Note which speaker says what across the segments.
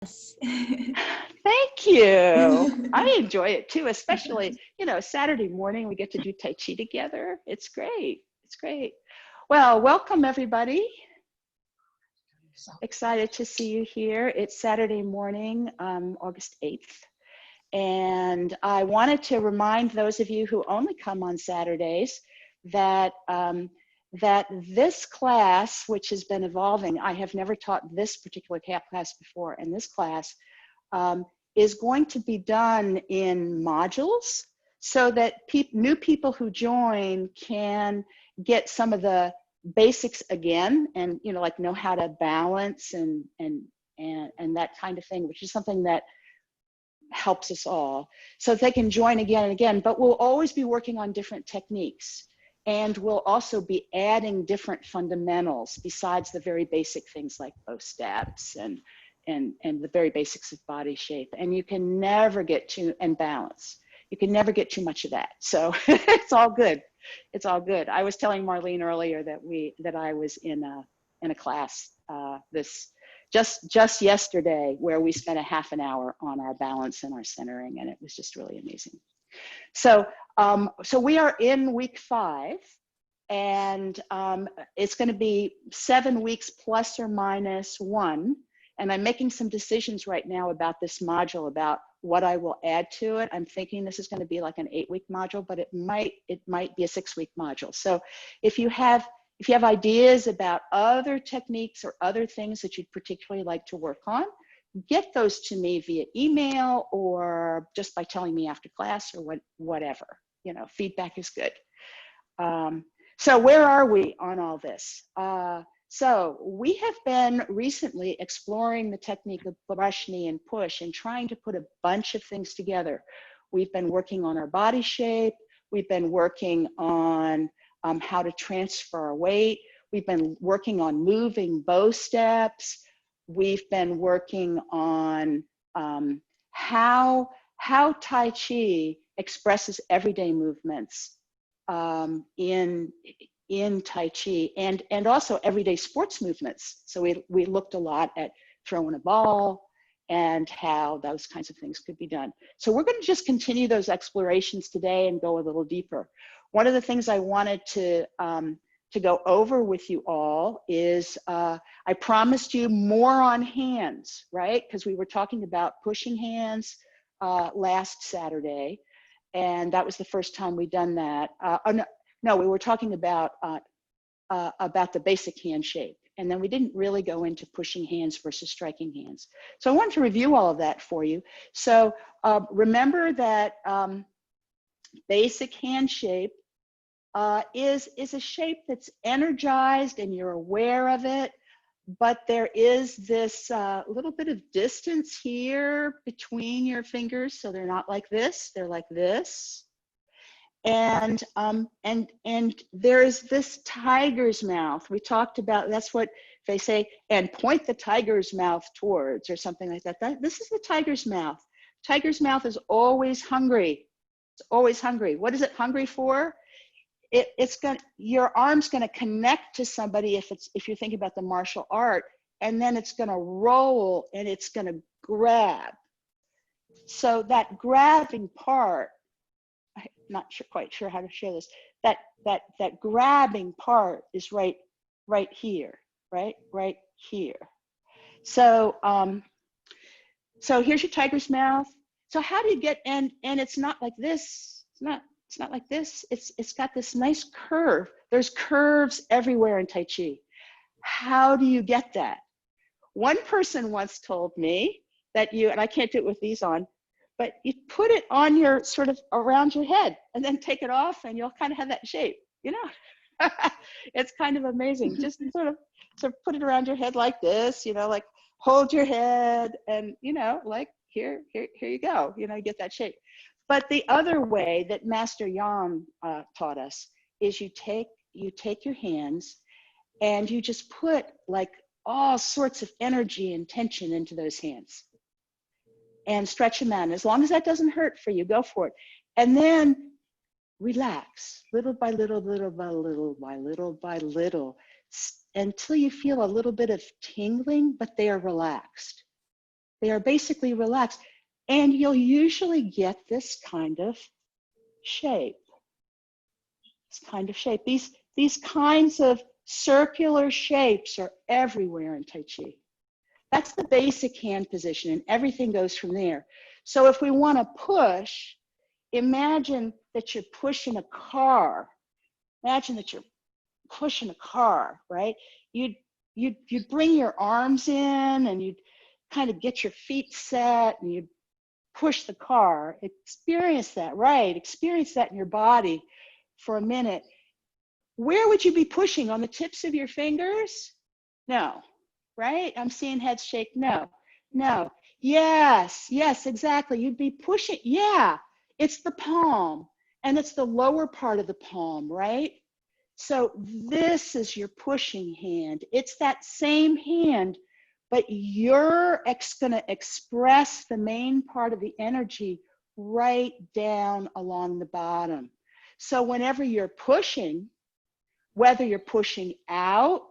Speaker 1: Yes.
Speaker 2: Thank you. I enjoy it too, especially, Saturday morning we get to do Tai Chi together. It's great. It's great. Well, welcome everybody. Excited to see you here. It's Saturday morning, August 8th. And I wanted to remind those of you who only come on Saturdays that that this class, which has been evolving, I have never taught this particular class before, and this class is going to be done in modules so that new people who join can get some of the basics again, and like know how to balance and that kind of thing, which is something that helps us all, so they can join again and again. But we'll always be working on different techniques, and we'll also be adding different fundamentals besides the very basic things like bow steps and the very basics of body shape. And you can never get too, and balance, you can never get too much of that. So it's all good. It's all good. I was telling Marlene earlier that I was in a class just yesterday where we spent a half an hour on our balance and our centering, and it was just really amazing. So we are in week 5, and it's going to be 7 weeks plus or minus 1. And I'm making some decisions right now about this module, about what I will add to it. I'm thinking this is going to be like an 8-week module, but it might be a 6-week module. So if you have ideas about other techniques or other things that you'd particularly like to work on, get those to me via email or just by telling me after class or whatever. Feedback is good. So where are we on all this? So we have been recently exploring the technique of brush, knee, and push, and trying to put a bunch of things together. We've been working on our body shape. We've been working on how to transfer our weight. We've been working on moving bow steps. We've been working on how Tai Chi expresses everyday movements in Tai Chi, and also everyday sports movements. So we looked a lot at throwing a ball and how those kinds of things could be done. So we're going to just continue those explorations today and go a little deeper. One of the things I wanted to go over with you all is I promised you more on hands, right? Because we were talking about pushing hands last Saturday, and that was the first time we'd done that. No, we were talking about the basic hand shape, and then we didn't really go into pushing hands versus striking hands. So I wanted to review all of that for you. So remember that basic hand shape is a shape that's energized and you're aware of it, but there is this little bit of distance here between your fingers, so they're not like this, they're like this. And there is this tiger's mouth. We talked about, that's what they say, and point the tiger's mouth towards, or something like that. This is the tiger's mouth. Tiger's mouth is always hungry. It's always hungry. What is it hungry for? Your arm's gonna connect to somebody if you think about the martial art, and then it's gonna roll and it's gonna grab. So that grabbing part, I'm not quite sure how to share this. That grabbing part is right here, right here. So so here's your tiger's mouth. So how do you get, and it's not like this. It's not like this. It's got this nice curve. There's curves everywhere in Tai Chi. How do you get that? One person once told me that and I can't do it with these on, but you put it on your sort of around your head and then take it off and you'll kind of have that shape, It's kind of amazing. Just sort of put it around your head like this, like hold your head and, like here you go, you get that shape. But the other way that Master Yang taught us is you take your hands and you just put like all sorts of energy and tension into those hands. And stretch them out. And as long as that doesn't hurt for you, go for it. And then relax, little by little, little by little, by little by little, until you feel a little bit of tingling, but they are relaxed. They are basically relaxed. And you'll usually get this kind of shape. These kinds of circular shapes are everywhere in Tai Chi. That's the basic hand position, and everything goes from there. So if we want to push, imagine that you're pushing a car. Imagine that you're pushing a car, right? You'd bring your arms in and you'd kind of get your feet set and you'd push the car. Experience that, right? Experience that in your body for a minute. Where would you be pushing? On the tips of your fingers? No, right? I'm seeing heads shake. No. Yes, exactly. You'd be pushing. Yeah, it's the palm and it's the lower part of the palm, right? So this is your pushing hand. It's that same hand, but you're going to express the main part of the energy right down along the bottom. So whenever you're pushing, whether you're pushing out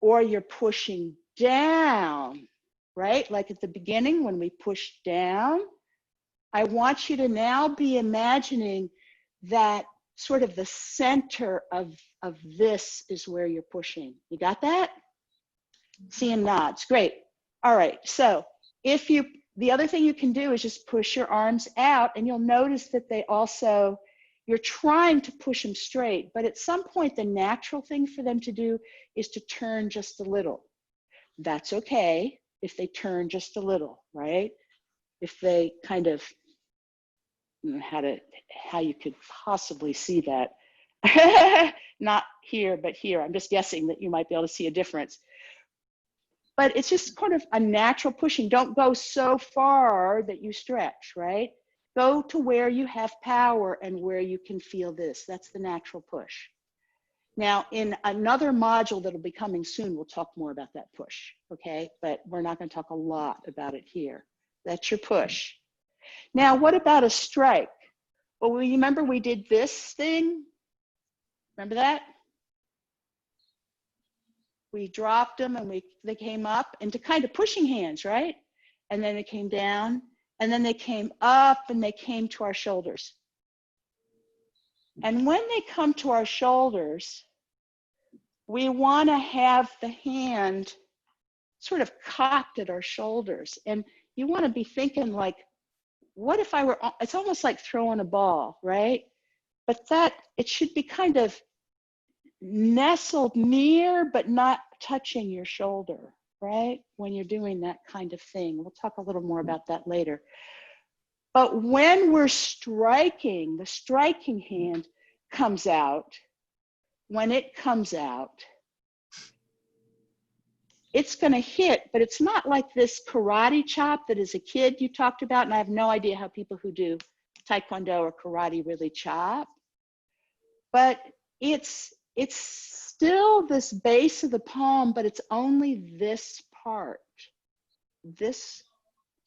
Speaker 2: or you're pushing down, right? Like at the beginning when we push down, I want you to now be imagining that sort of the center of this is where you're pushing. You got that? Seeing nods, great. All right, so the other thing you can do is just push your arms out, and you'll notice that you're trying to push them straight, but at some point the natural thing for them to do is to turn just a little. That's okay if they turn just a little, right? If they kind of, how you could possibly see that. Not here, but here. I'm just guessing that you might be able to see a difference. But it's just kind of a natural pushing. Don't go so far that you stretch, right? Go to where you have power and where you can feel this. That's the natural push. Now, in another module that'll be coming soon, we'll talk more about that push, okay? But we're not going to talk a lot about it here. That's your push. Now, what about a strike? Well, remember we did this thing? Remember that? We dropped them and they came up into kind of pushing hands, right? And then they came down, and then they came up and they came to our shoulders. And when they come to our shoulders, we want to have the hand sort of cocked at our shoulders. And you want to be thinking like, what if I were, it's almost like throwing a ball, right? But it should be kind of nestled near, but not touching your shoulder, right? When you're doing that kind of thing. We'll talk a little more about that later. But when we're striking, the striking hand comes out. When it comes out, it's going to hit, but it's not like this karate chop that as a kid you talked about, and I have no idea how people who do taekwondo or karate really chop. But it's still this base of the palm, but it's only this part. This,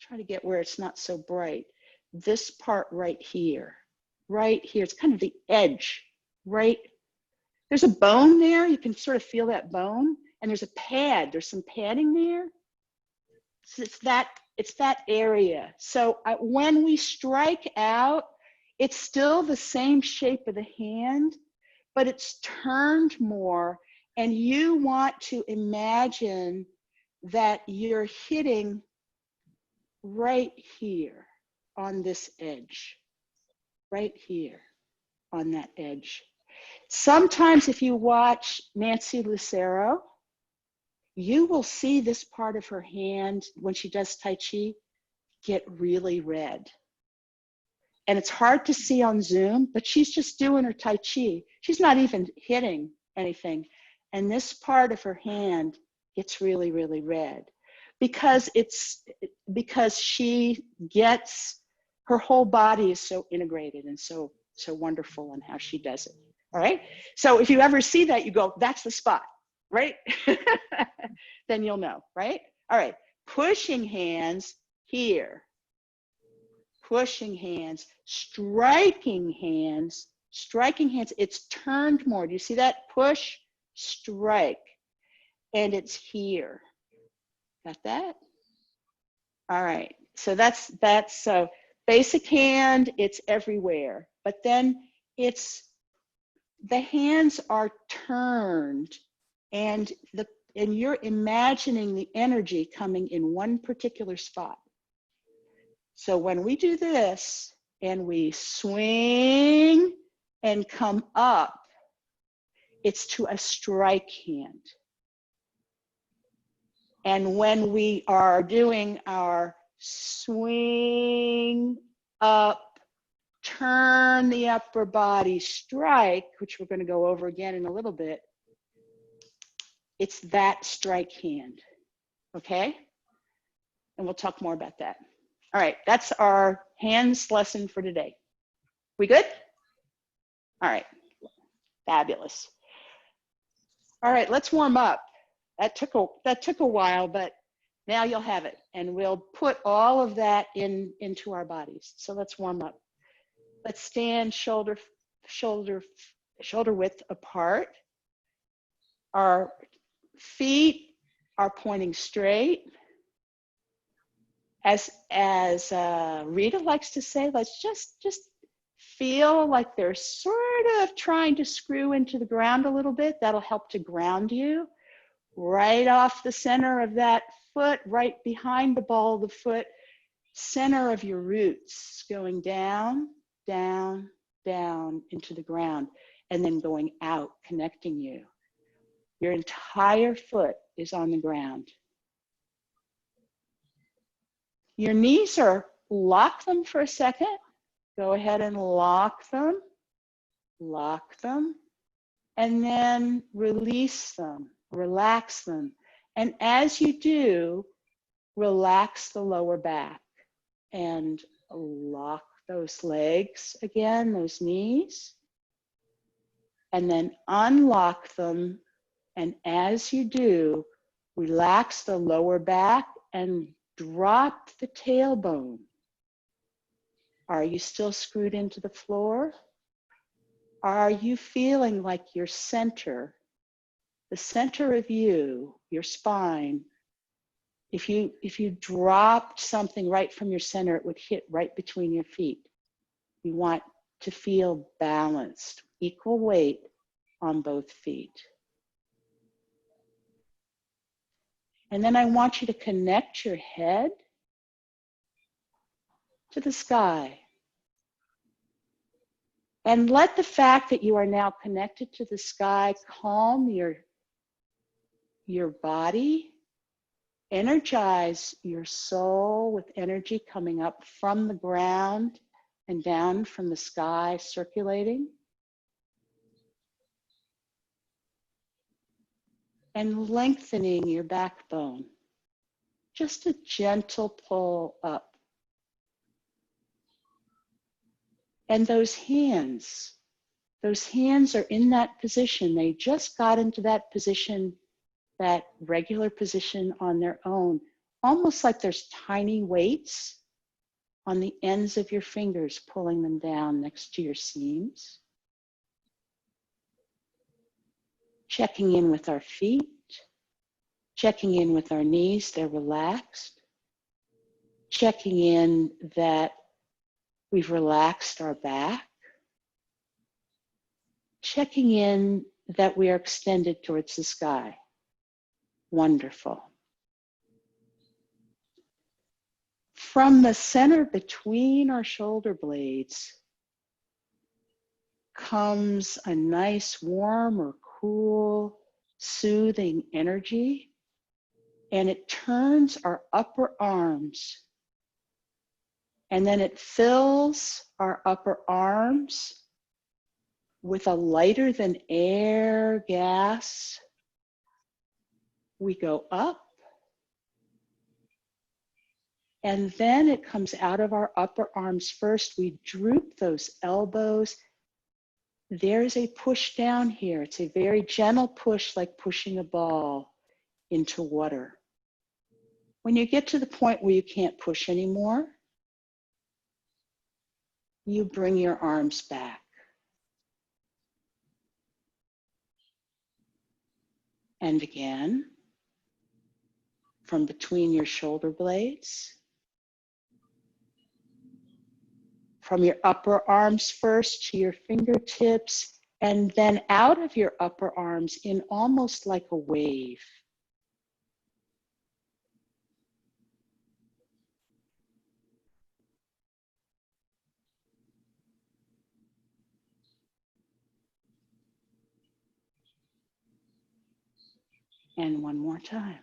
Speaker 2: try to get where it's not so bright. This part right here. It's kind of the edge, right? There's a bone there. You can sort of feel that bone. And there's a pad. There's some padding there. So it's that area. So when we strike out, it's still the same shape of the hand, but it's turned more. And you want to imagine that you're hitting right here on this edge, right here on that edge. Sometimes if you watch Nancy Lucero, you will see this part of her hand when she does Tai Chi get really red. And it's hard to see on Zoom, but she's just doing her Tai Chi. She's not even hitting anything. And this part of her hand gets really, really red because she gets, her whole body is so integrated and so wonderful in how she does it. All right. So if you ever see that, you go, that's the spot, right? Then you'll know, right? All right. Pushing hands here. Pushing hands, striking hands, it's turned more. Do you see that? Push, strike, and it's here. Got that? All right. So that's so basic hand, it's everywhere. But then it's the hands are turned and you're imagining the energy coming in one particular spot. So when we do this and we swing and come up, it's to a strike hand. And when we are doing our swing up, turn the upper body, strike, which we're going to go over again in a little bit, it's that strike hand, okay? And we'll talk more about that. All right, that's our hands lesson for today. We good? All right, fabulous. All right, let's warm up. That took a while, but now you'll have it. And we'll put all of that into our bodies. So let's warm up. Let's stand shoulder width apart. Our feet are pointing straight. As Rita likes to say, let's just feel like they're sort of trying to screw into the ground a little bit. That'll help to ground you. Right off the center of that foot, right behind the ball of the foot, center of your roots, going down, down, down into the ground, and then going out, connecting you. Your entire foot is on the ground. Your knees are, lock them for a second. Go ahead and lock them, and then release them, relax them. And as you do, relax the lower back and lock those legs again, those knees, and then unlock them. And as you do, relax the lower back and drop the tailbone. Are you still screwed into the floor? Are you feeling like your center, the center of you, your spine, if you dropped something right from your center, it would hit right between your feet. You want to feel balanced, equal weight on both feet. And then I want you to connect your head to the sky. And let the fact that you are now connected to the sky calm your body, energize your soul with energy coming up from the ground and down from the sky, circulating. And lengthening your backbone. Just a gentle pull up. And those hands are in that position. They just got into that position, that regular position on their own, almost like there's tiny weights on the ends of your fingers, pulling them down next to your seams. Checking in with our feet, checking in with our knees, they're relaxed. Checking in that we've relaxed our back. Checking in that we are extended towards the sky. Wonderful. From the center between our shoulder blades comes a nice warm or cool, soothing energy, and it turns our upper arms, and then it fills our upper arms with a lighter than air gas. We go up, and then it comes out of our upper arms first. We droop those elbows. There's a push down here. It's a very gentle push, like pushing a ball into water. When you get to the point where you can't push anymore, you bring your arms back. And again, from between your shoulder blades, from your upper arms first to your fingertips, and then out of your upper arms in almost like a wave. And one more time.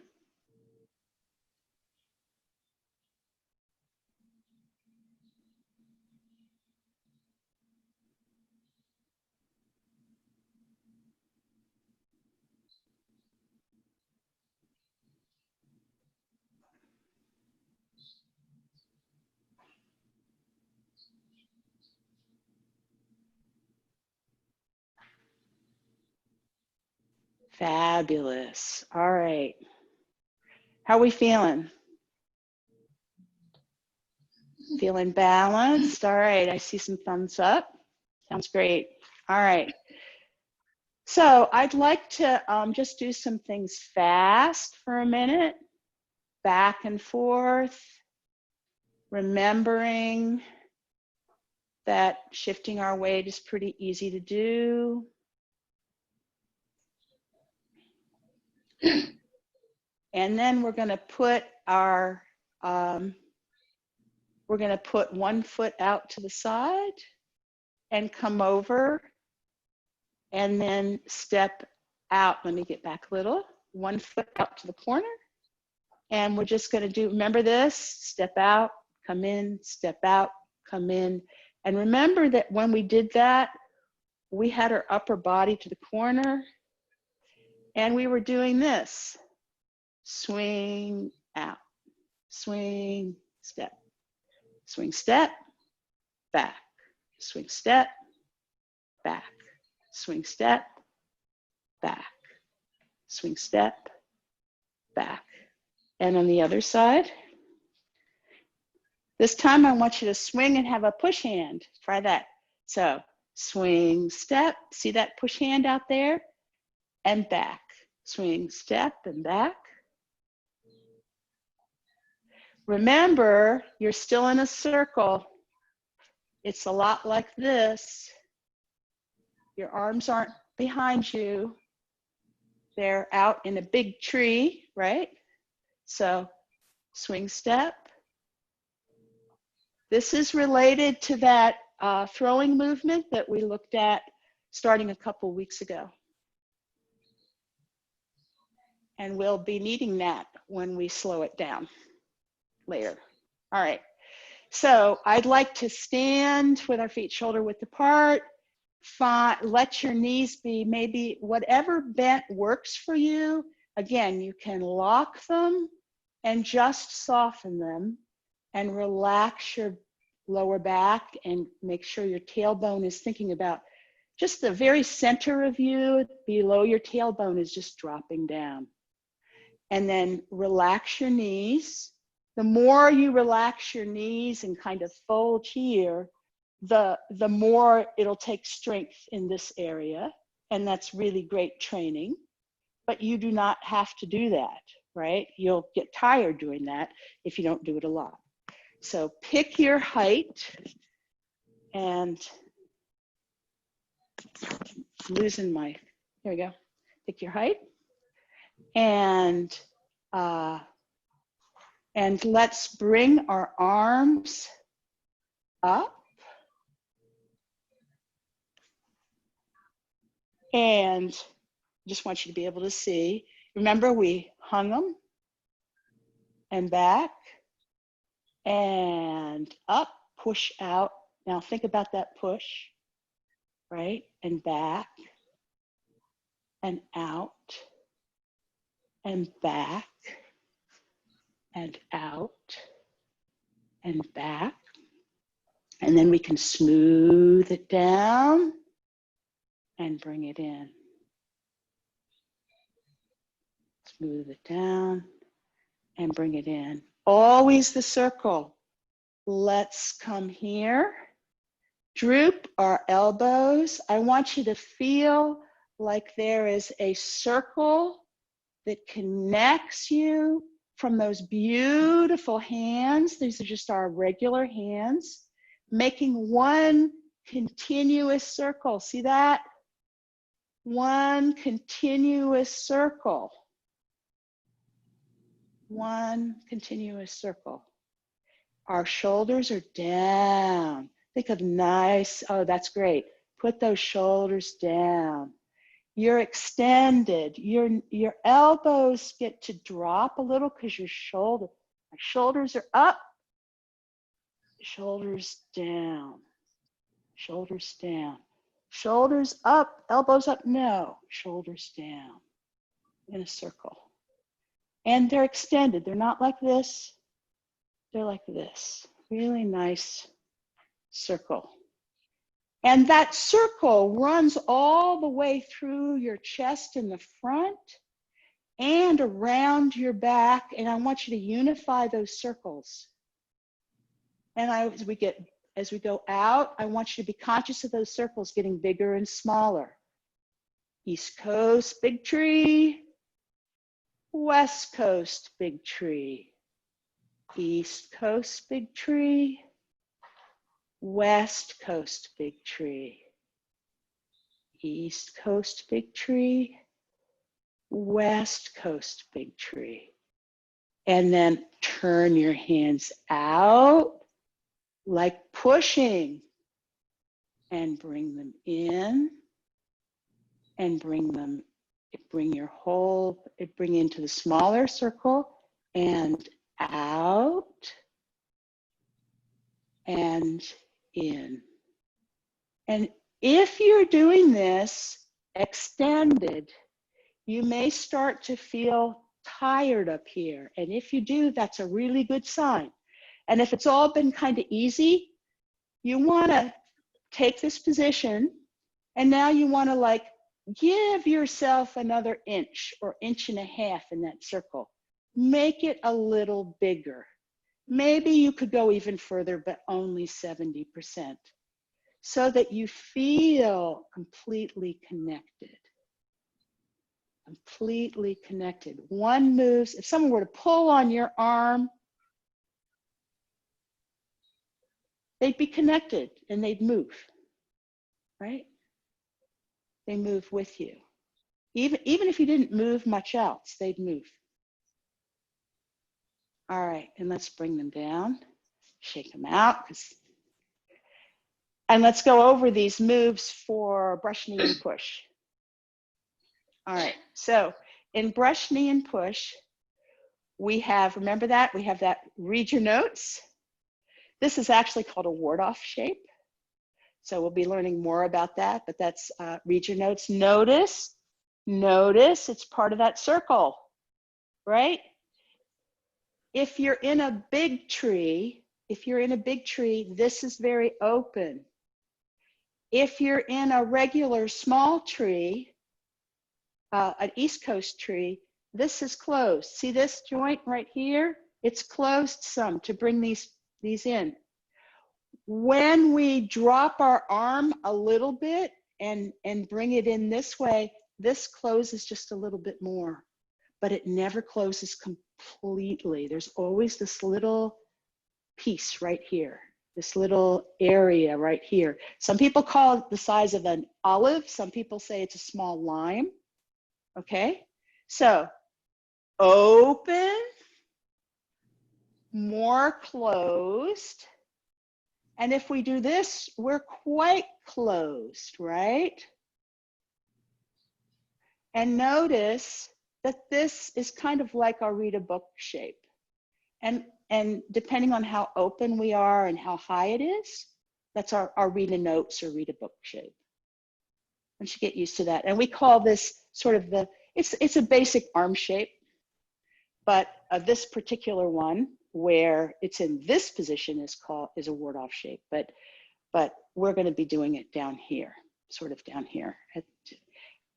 Speaker 2: Fabulous. All right. How are we feeling? Feeling balanced? All right. I see some thumbs up. Sounds great. All right. So I'd like to just do some things fast for a minute. Back and forth. Remembering that shifting our weight is pretty easy to do. And then we're going to put our, we're going to put one foot out to the side and come over and then step out. Let me get back a little. One foot out to the corner. And we're just going to do, remember this, step out, come in, step out, come in. And remember that when we did that, we had our upper body to the corner and we were doing this. Swing out, swing, step, swing, step, back, swing, step, back, swing, step, back, swing, step, back. And on the other side, this time I want you to swing and have a push hand. Try that. So swing, step, see that push hand out there? And back, swing, step, and back. Remember, you're still in a circle. It's a lot like this. Your arms aren't behind you. They're out in a big tree, right? So swing, step. This is related to that throwing movement that we looked at starting a couple weeks ago. And we'll be needing that when we slow it down later. All right, so I'd like to stand with our feet shoulder width apart. Let your knees be maybe whatever bent works for you. Again, you can lock them and just soften them and relax your lower back and make sure your tailbone is thinking about just the very center of you. Below your tailbone is just dropping down. And then relax your knees. The more you relax your knees and kind of fold here, the more it'll take strength in this area. And that's really great training. But you do not have to do that, right? You'll get tired doing that if you don't do it a lot. So pick your height and losing my, here we go. Pick your height and let's bring our arms up. And just want you to be able to see. Remember, we hung them and back and up, push out. Now think about that push, right? And back and out and back and out and back. And then we can smooth it down and bring it in. Smooth it down and bring it in. Always the circle. Let's come here. Droop our elbows. I want you to feel like there is a circle that connects you from those beautiful hands. These are just our regular hands. making one continuous circle. See that? One continuous circle. One continuous circle. Our shoulders are down. Think of nice, oh, that's great. Put those shoulders down. You're extended. Your elbows get to drop a little because your shoulders are up. Shoulders down. Shoulders down. Shoulders up, elbows up, no. Shoulders down in a circle. And they're extended. They're not like this. They're like this. Really nice circle. And that circle runs all the way through your chest in the front and around your back. And I want you to unify those circles. And as we go out, I want you to be conscious of those circles getting bigger and smaller. East Coast, big tree. West Coast, big tree. East Coast, big tree. West Coast, big tree. East Coast, big tree. West Coast, big tree. And then turn your hands out like pushing and bring them in and bring into the smaller circle and out and in. And if you're doing this extended, you may start to feel tired up here. And if you do, that's a really good sign. And if it's all been kind of easy, you want to take this position and now you want to like give yourself another inch or inch and a half in that circle. Make it a little bigger. Maybe you could go even further, but only 70%, so that you feel completely connected. Completely connected. One moves. If someone were to pull on your arm, they'd be connected and they'd move, right? They move with you. Even if you didn't move much else, they'd move. All right, and let's bring them down, shake them out. And let's go over these moves for brush, knee, and push. All right, so in brush, knee, and push, we have, remember that? We have that read your notes. This is actually called a ward-off shape. So we'll be learning more about that, but that's read your notes. Notice it's part of that circle, right? If you're in a big tree, this is very open. If you're in a regular small tree, an East Coast tree, this is closed. See this joint right here? It's closed some to bring these in. When we drop our arm a little bit and bring it in this way, this closes just a little bit more, but it never closes completely. There's always this little piece right here, this little area right here. Some people call it the size of an olive. Some people say it's a small lime. Okay, so open, more closed. And if we do this, we're quite closed, right? And notice that this is kind of like our read a book shape. And depending on how open we are and how high it is, that's our read a notes or read a book shape. Once you get used to that. And we call this sort of it's a basic arm shape, but this particular one where it's in this position is a ward-off shape, but we're going to be doing it down here, sort of down here,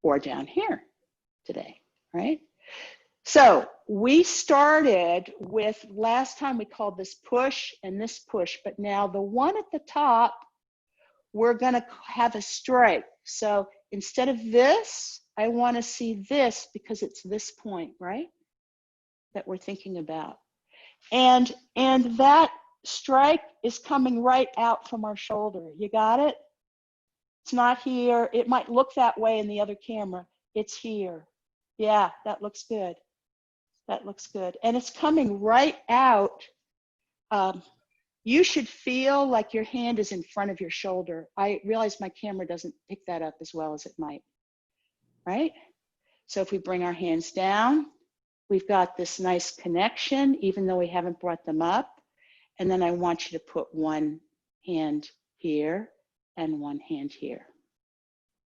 Speaker 2: or down here today, right? So we started with, last time we called this push and this push, but now the one at the top, we're going to have a strike. So instead of this, I want to see this because it's this point, right? That we're thinking about. And that strike is coming right out from our shoulder. You got it? It's not here. It might look that way in the other camera. It's here. Yeah, that looks good. That looks good. And it's coming right out. You should feel like your hand is in front of your shoulder. I realize my camera doesn't pick that up as well as it might, right? So if we bring our hands down, we've got this nice connection, even though we haven't brought them up. And then I want you to put one hand here and one hand here.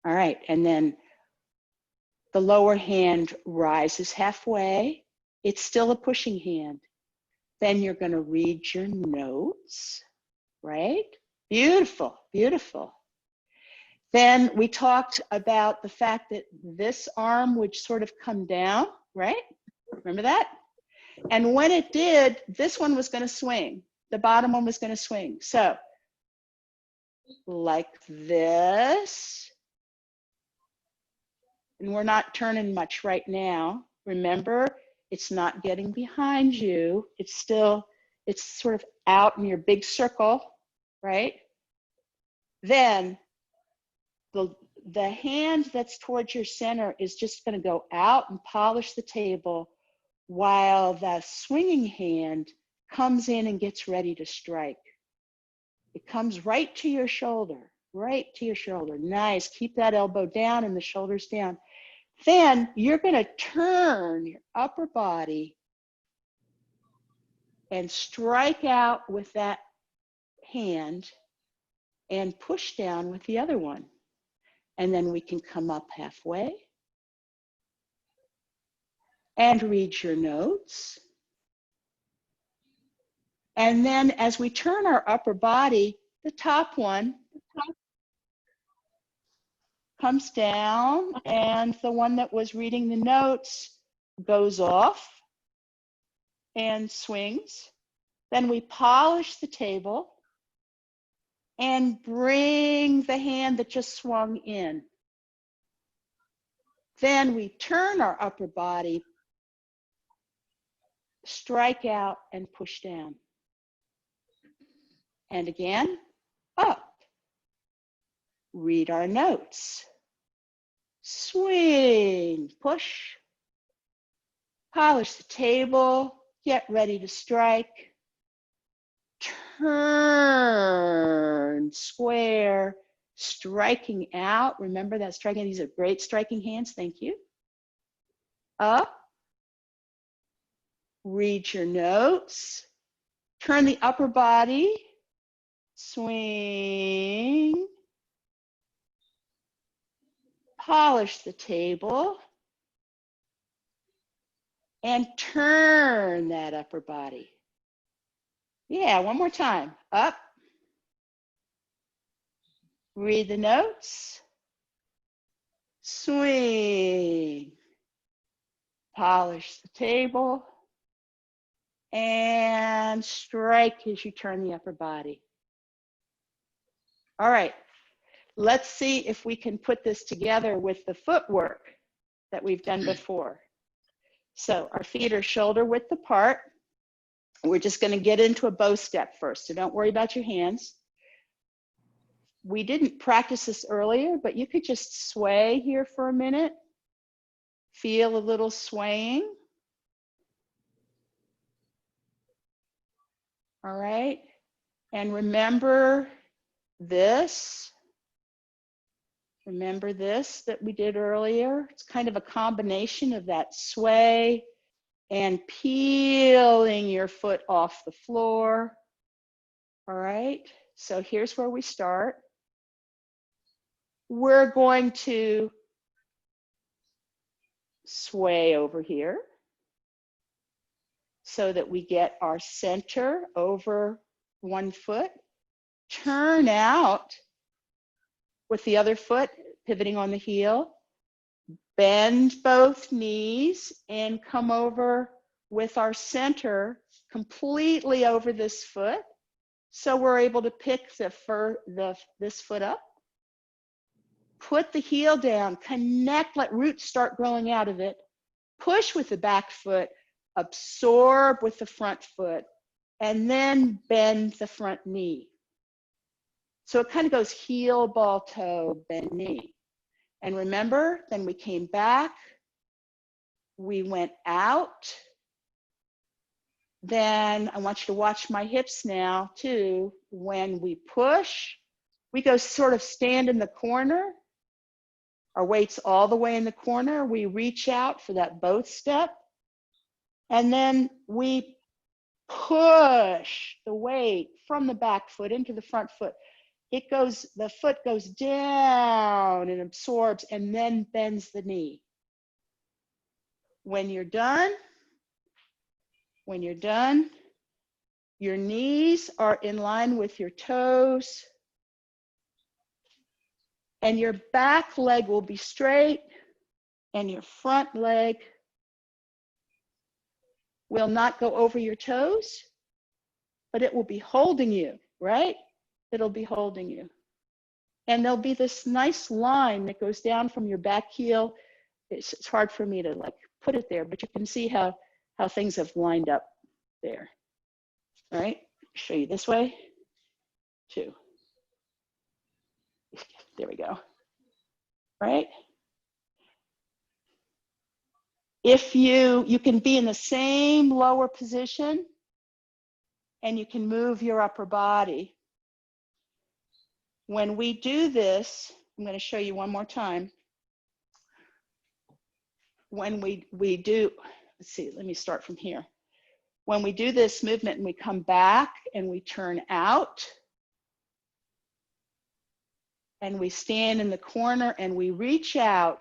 Speaker 2: All right, and then the lower hand rises halfway. It's still a pushing hand. Then you're going to read your notes, right? Beautiful, beautiful. Then we talked about the fact that this arm would sort of come down, right? Remember that? And when it did, this one was going to swing. The bottom one was going to swing. So like this. And we're not turning much right now. Remember, it's not getting behind you. It's still, it's sort of out in your big circle, right? Then the hand that's towards your center is just going to go out and polish the table while the swinging hand comes in and gets ready to strike. It comes right to your shoulder, right to your shoulder. Nice. Keep that elbow down and the shoulders down. Then you're going to turn your upper body and strike out with that hand and push down with the other one. And then we can come up halfway and read your notes. And then as we turn our upper body, the top one comes down and the one that was reading the notes goes off and swings. Then we polish the table and bring the hand that just swung in. Then we turn our upper body, strike out and push down. And again, up. Read our notes. Swing, push. Polish the table, get ready to strike. Turn, square, striking out. Remember that striking, these are great striking hands, thank you. Up, read your notes. Turn the upper body, swing. Polish the table. And turn that upper body. Yeah, one more time. Up. Read the notes. Swing. Polish the table. And strike as you turn the upper body. All right. Let's see if we can put this together with the footwork that we've done before. So our feet are shoulder width apart. We're just going to get into a bow step first, so don't worry about your hands. We didn't practice this earlier, but you could just sway here for a minute. Feel a little swaying. All right. And remember this. Remember this that we did earlier? It's kind of a combination of that sway and peeling your foot off the floor. All right, so here's where we start. We're going to sway over here so that we get our center over one foot. Turn out with the other foot, pivoting on the heel. Bend both knees and come over with our center completely over this foot. So we're able to pick this foot up. Put the heel down, connect, let roots start growing out of it. Push with the back foot, absorb with the front foot, and then bend the front knee. So it kind of goes heel, ball, toe, bend, knee. And remember, then we came back, we went out. Then I want you to watch my hips now too. When we push, we go sort of stand in the corner. Our weight's all the way in the corner. We reach out for that both step. And then we push the weight from the back foot into the front foot. It goes, the foot goes down and absorbs and then bends the knee. When you're done, your knees are in line with your toes and your back leg will be straight and your front leg will not go over your toes, but it will be holding you, right? It'll be holding you. And there'll be this nice line that goes down from your back heel. It's hard for me to like put it there, but you can see how things have lined up there. All right, show you this way, too. There we go, right? If you can be in the same lower position and you can move your upper body. When we do this, I'm going to show you one more time. When we do, let's see, let me start from here. When we do this movement and we come back and we turn out and we stand in the corner and we reach out,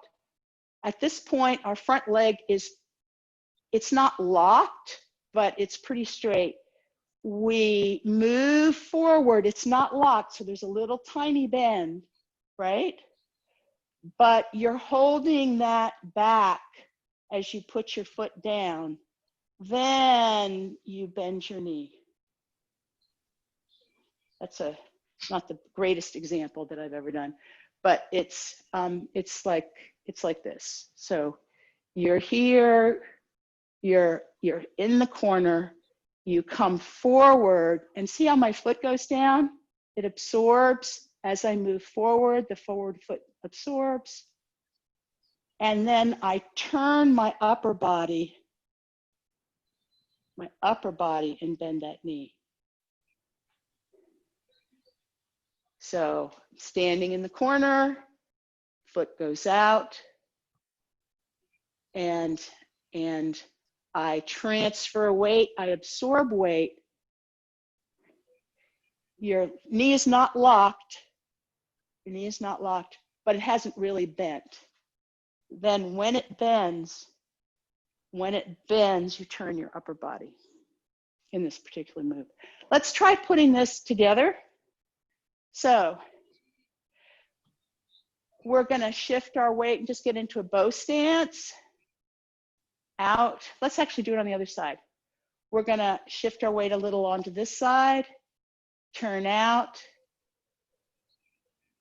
Speaker 2: at this point, our front leg it's not locked, but it's pretty straight. We move forward, it's not locked, so there's a little tiny bend, right? But you're holding that back as you put your foot down. Then you bend your knee. That's not the greatest example that I've ever done, but it's like this. So you're here, you're in the corner, you come forward, and see how my foot goes down? It absorbs as I move forward, the forward foot absorbs. And then I turn my upper body and bend that knee. So standing in the corner, foot goes out, and I transfer weight, I absorb weight. Your knee is not locked, but it hasn't really bent. Then when it bends, you turn your upper body in this particular move. Let's try putting this together. So we're gonna shift our weight and just get into a bow stance. Out. Let's actually do it on the other side. We're gonna shift our weight a little onto this side, turn out,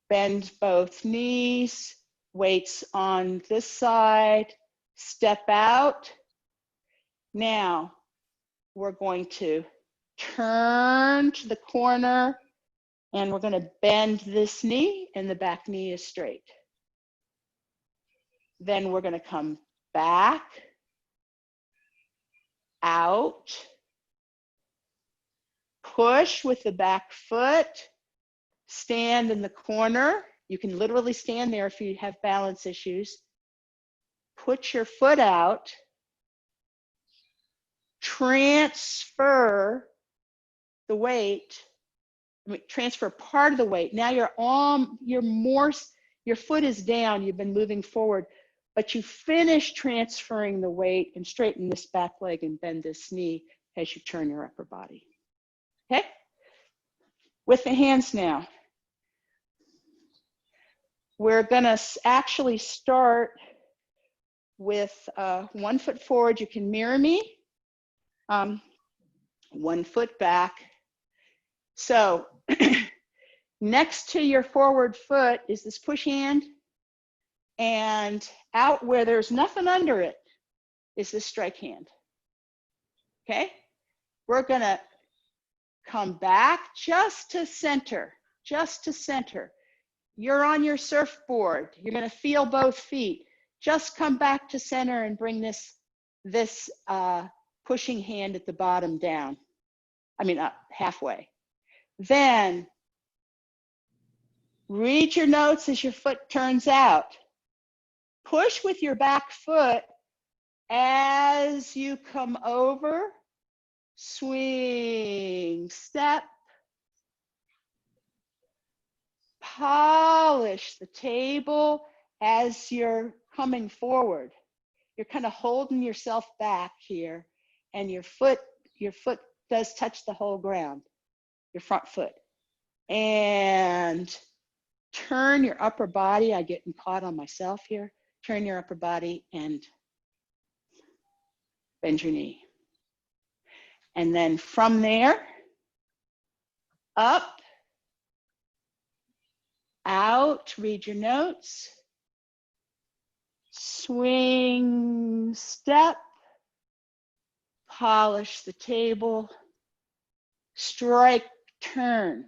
Speaker 2: bend both knees, weights on this side, step out. Now we're going to turn to the corner and we're going to bend this knee and the back knee is straight. Then we're going to come back, out, push with the back foot, stand in the corner. You can literally stand there if you have balance issues. Put your foot out, transfer the weight, transfer part of the weight. Now your foot is down, you've been moving forward, but you finish transferring the weight and straighten this back leg and bend this knee as you turn your upper body. Okay? With the hands now. We're gonna actually start with 1 foot forward. You can mirror me. 1 foot back. So next to your forward foot is this push hand, and out where there's nothing under it is this strike hand. Okay? We're gonna Come back just to center, just to center. You're on your surfboard. You're going to feel both feet. Just come back to center and bring this pushing hand at the bottom down. I mean, up halfway. Then read your notes as your foot turns out. Push with your back foot as you come over. Swing, step. Polish the table as you're coming forward. You're kind of holding yourself back here, and your foot does touch the whole ground, your front foot. And turn your upper body. I'm getting caught on myself here. Turn your upper body and bend your knee. And then from there, up, out, read your notes. Swing, step, polish the table, strike, turn.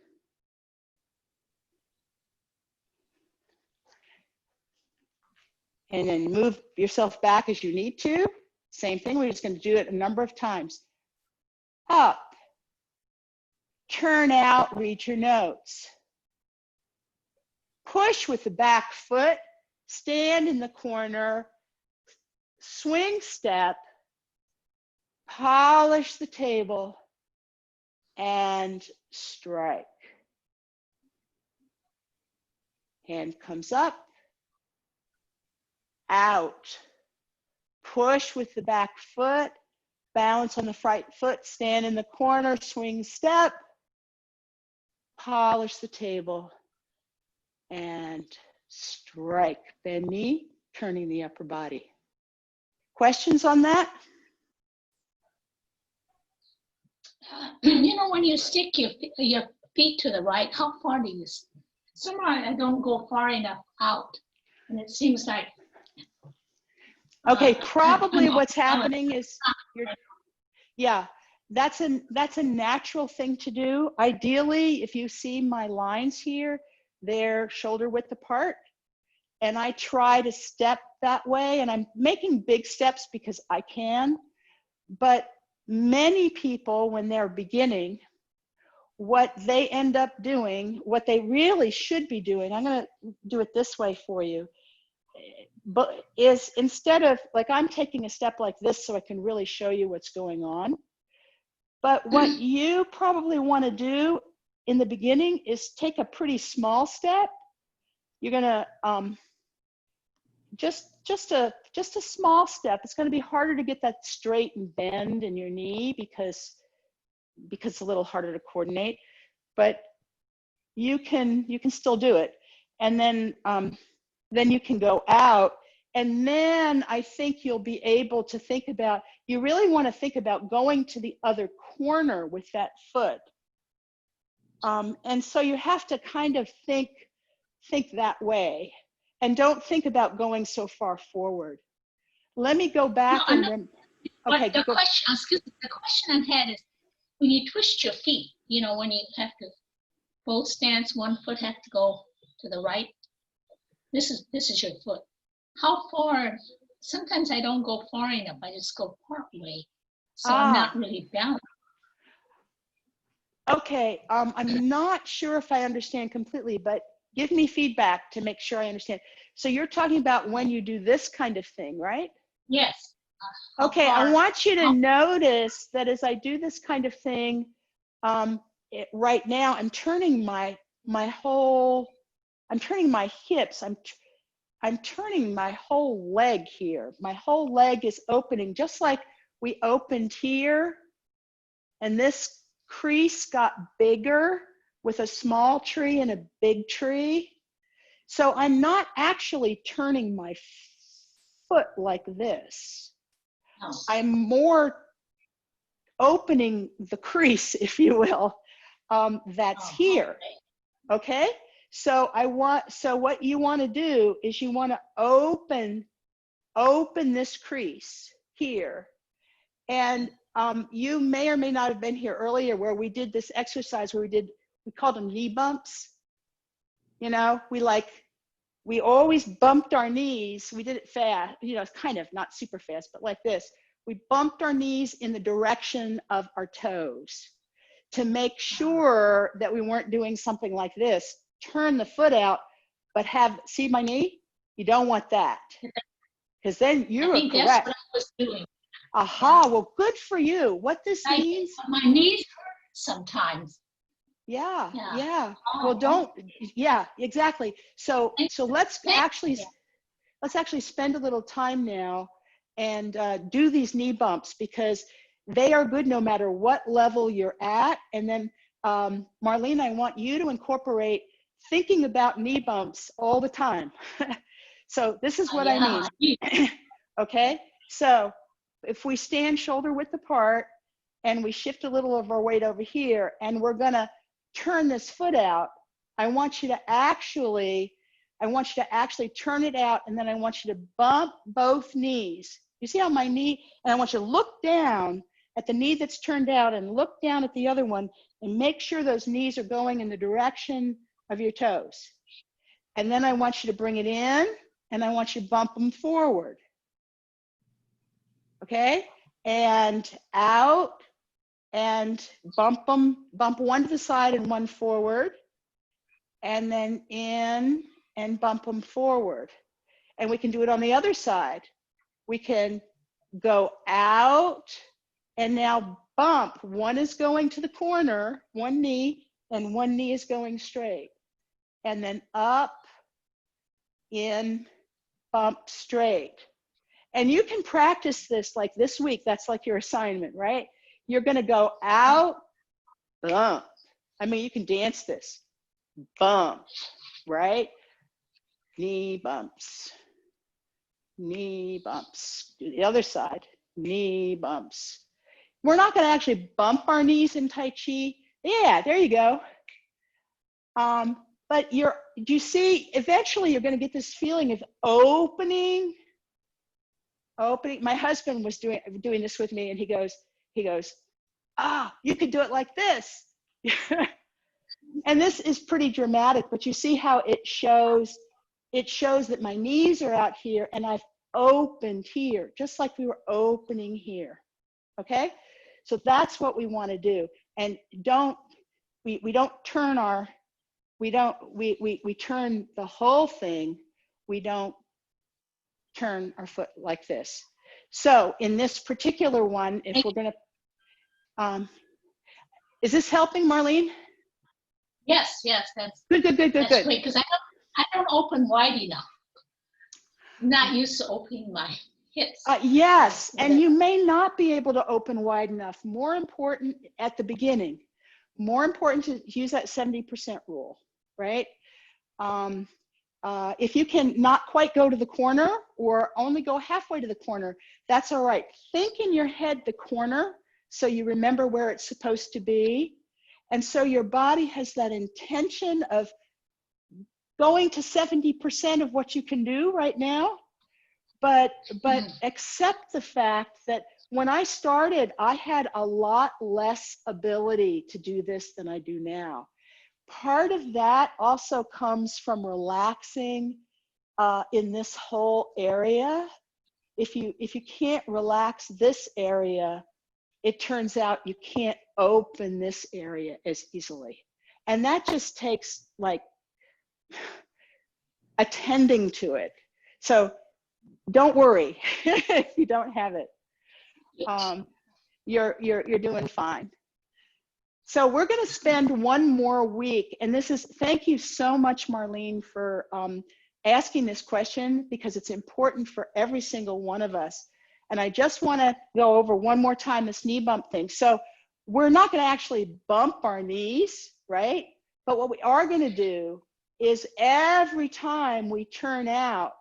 Speaker 2: And then move yourself back as you need to. Same thing, we're just going to do it a number of times. Up, turn out, read your notes. Push with the back foot, stand in the corner, swing step, polish the table, and strike. Hand comes up, out. Push with the back foot, bounce on the front foot, stand in the corner, swing step, polish the table, and strike. Bend knee, turning the upper body. Questions on that?
Speaker 1: You know, when you stick your feet to the right, how far do you? Sometimes I don't go far enough out, and it seems like.
Speaker 2: Okay, probably what's happening is yeah, that's a natural thing to do. Ideally, if you see my lines here, they're shoulder width apart, and I try to step that way, and I'm making big steps because I can, but many people, when they're beginning, what they end up doing, what they really should be doing, I'm going to do it this way for you, but is instead of, like, I'm taking a step like this so I can really show you what's going on. But what you probably want to do in the beginning is take a pretty small step. You're going to just a small step. It's going to be harder to get that straight and bend in your knee because it's a little harder to coordinate, but you can still do it. And then you can go out, and then I think you'll be able to think about, you really want to think about going to the other corner with that foot. And so you have to kind of think that way, and don't think about going so far forward. Let me go back okay.
Speaker 1: The question I had is, when you twist your feet, you know, when you have to both stance, one foot has to go to the right. This is your foot. How far? Sometimes I don't go far enough. I just go part way, so I'm not really balanced.
Speaker 2: Okay, I'm not sure if I understand completely, but give me feedback to make sure I understand. So you're talking about when you do this kind of thing, right?
Speaker 1: Yes.
Speaker 2: Okay, I want you to notice that as I do this kind of thing, right now I'm turning my hips, I'm turning my whole leg here. My whole leg is opening, just like we opened here, and this crease got bigger with a small tree and a big tree. So I'm not actually turning my foot like this.
Speaker 1: Oh.
Speaker 2: I'm more opening the crease, if you will, that's here. Okay? So what you want to do is you want to open this crease here. And You may or may not have been here earlier where we did this exercise where we called them knee bumps. You know, we always bumped our knees. We did it fast, you know, kind of not super fast, but like this. We bumped our knees in the direction of our toes to make sure that we weren't doing something like this. Turn the foot out, but see my knee? You don't want that. Because then you are correct.
Speaker 1: That's what I was doing.
Speaker 2: Aha, well, good for you. What this means?
Speaker 1: My knees hurt sometimes.
Speaker 2: Yeah. Well, yeah, exactly. So let's actually spend a little time now and do these knee bumps, because they are good no matter what level you're at. And then, Marlene, I want you to incorporate thinking about knee bumps all the time. So this is what I mean. Okay, so if we stand shoulder width apart and we shift a little of our weight over here and we're gonna turn this foot out, I want you to actually turn it out, and then I want you to bump both knees. You see how my knee, and I want you to look down at the knee that's turned out and look down at the other one and make sure those knees are going in the direction of your toes. And then I want you to bring it in and I want you to bump them forward. Okay? And out and bump them, bump one to the side and one forward. And then in and bump them forward. And we can do it on the other side. We can go out and now bump. One is going to the corner, one knee, and one knee is going straight. And then up, in, bump, straight. And you can practice this like this week. That's like your assignment, right? You're going to go out, bump. I mean, you can dance this. Bump, right? Knee bumps. Knee bumps. Do the other side. Knee bumps. We're not going to actually bump our knees in Tai Chi. Yeah, there you go. But do you see, eventually you're going to get this feeling of opening. My husband was doing this with me, and he goes, you could do it like this. And this is pretty dramatic, but you see how it shows that my knees are out here and I've opened here, just like we were opening here. Okay? So that's what we want to do. And we turn the whole thing. We don't turn our foot like this. So in this particular one, if we're going to, is this helping, Marlene?
Speaker 1: Yes, that's
Speaker 2: good.
Speaker 1: That's great, because I don't open wide enough. I'm not used to opening my hips.
Speaker 2: Yes, and you may not be able to open wide enough. More important at the beginning, more important to use that 70% rule, right? If you can not quite go to the corner or only go halfway to the corner, that's all right. Think in your head the corner so you remember where it's supposed to be. And so your body has that intention of going to 70% of what you can do right now, but accept the fact that when I started, I had a lot less ability to do this than I do now. Part of that also comes from relaxing in this whole area. If you can't relax this area, it turns out you can't open this area as easily. And that just takes like attending to it. So don't worry if you don't have it. You're doing fine. So we're going to spend one more week, and thank you so much, Marlene, for asking this question, because it's important for every single one of us. And I just want to go over one more time this knee bump thing. So we're not going to actually bump our knees, right? But what we are going to do is every time we turn out,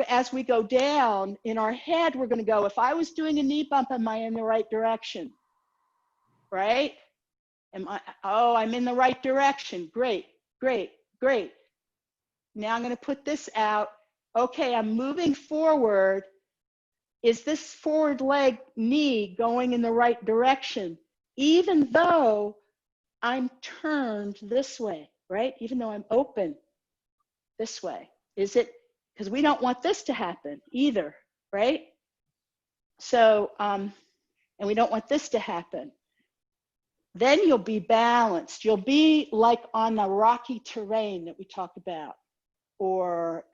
Speaker 2: as we go down in our head, we're going to go, if I was doing a knee bump, am I in the right direction? Right? I'm in the right direction. Great. Now I'm going to put this out. Okay, I'm moving forward is this forward leg knee going in the right direction, even though I'm turned this way, right? Even though I'm open this way. Is it, because we don't want this to happen either, right? So, and we don't want this to happen. Then you'll be balanced. You'll be like on the rocky terrain that we talked about, or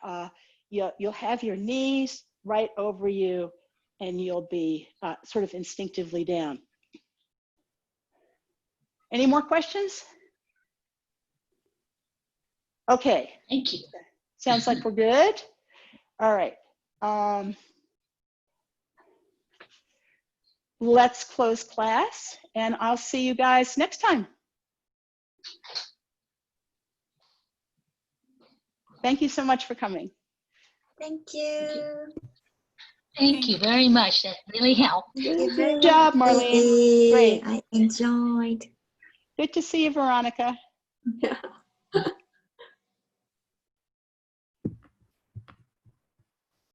Speaker 2: you'll have your knees right over you, and you'll be sort of instinctively down. Any more questions? Okay.
Speaker 1: Thank you.
Speaker 2: Sounds like we're good. All right. Let's close class, and I'll see you guys next time. Thank you so much for coming.
Speaker 3: Thank you.
Speaker 1: Thank you very much. That really helped.
Speaker 2: Good job, Marlene. Great.
Speaker 3: I enjoyed.
Speaker 2: Good to see you, Veronica.
Speaker 3: Yeah.